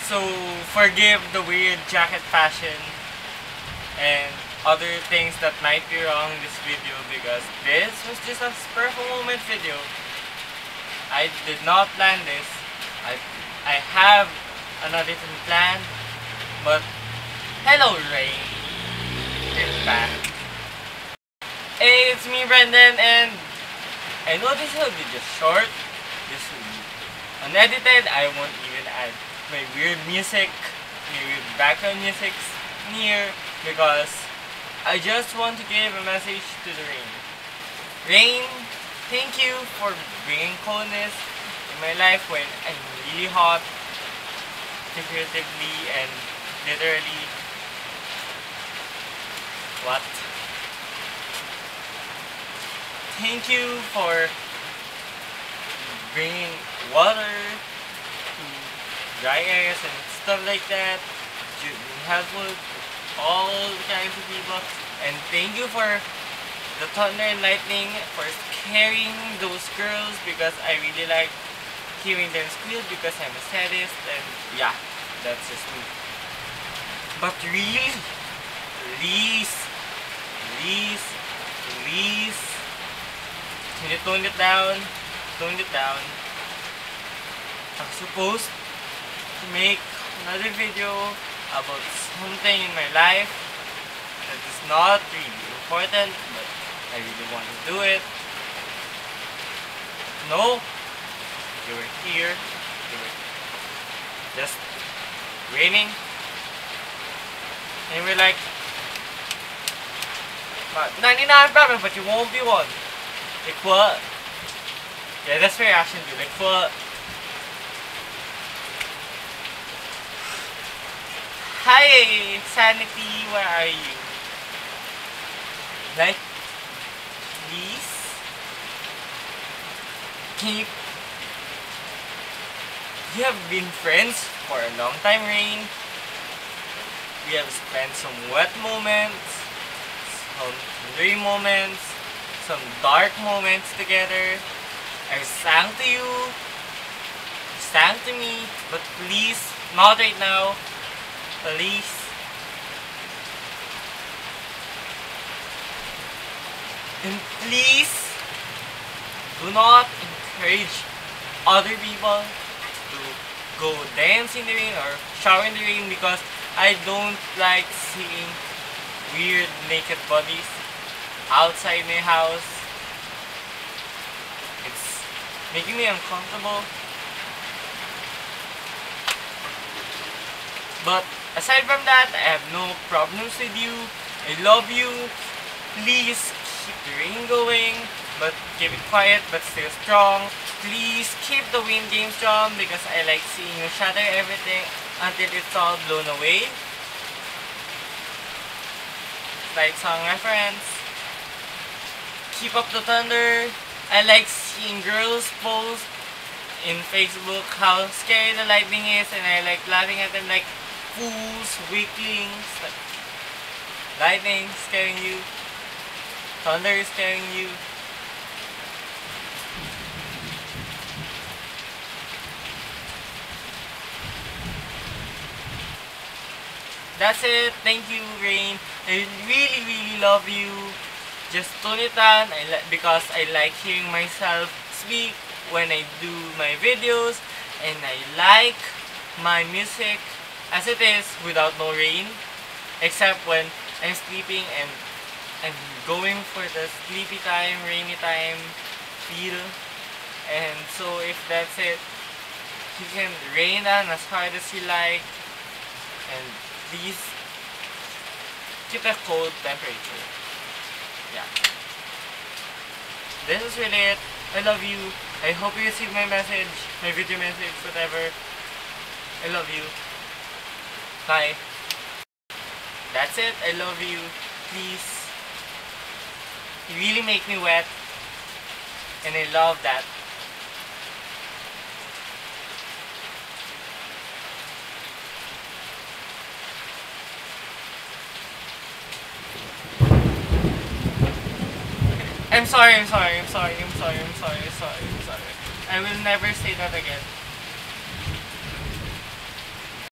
So forgive the weird jacket fashion and other things that might be wrong in this video, because this was just a spur of a moment video. I did not plan this. I have another thing planned, but hello Rain, it's back. Hey, it's me Brendan, and I know this will be just short. This will be unedited. I won't even add my weird music, my weird background music near, because I just want to give a message to the rain. Rain, thank you for bringing coldness in my life when I'm really hot, figuratively and literally. What? Thank you for bringing water to dry areas and stuff like that. You've been helpful to all kinds of people. And thank you for the thunder and lightning, for scaring those girls, because I really like hearing them squeal because I'm a sadist, and yeah, that's just me. But really, please, can you tone it down? Tone it down. I'm supposed to make another video about something in my life that is not really important, but I really want to do it. No, you were here. You were just raining, and we're like, 99 problem, but you won't be one. Like what? Yeah, that's my reaction to like what? Hi, Sanity, where are you? Like, please? Can you... We have been friends for a long time, Rain. We have spent some wet moments, some dream moments, some dark moments together. I sang to you, you sang to me, but please, not right now. Please. And please, do not encourage other people to go dance in the rain or shower in the rain, because I don't like seeing weird naked bodies outside my house. It's making me uncomfortable. But aside from that, I have no problems with you. I love you. Please keep the rain going, but keep it quiet but still strong. Please keep the wind game strong, because I like seeing you shatter everything until it's all blown away. Slight song reference. Keep up the thunder. I like seeing girls post in Facebook how scary the lightning is, and I like laughing at them like fools, weaklings. Lightning scaring you. Thunder is scaring you. That's it. Thank you, Rain. I really love you. Just tone it down. Because I like hearing myself speak when I do my videos, and I like my music as it is without no rain, except when I'm sleeping and I'm going for the sleepy time, rainy time feel. And so if that's it, you can rain down as hard as you like, and please keep a cold temperature. Yeah. This is really it. I love you. I hope you receive my message, my video message, whatever. I love you. Bye. That's it. I love you. Please. You really make me wet, and I love that. I'm sorry. I will never say that again.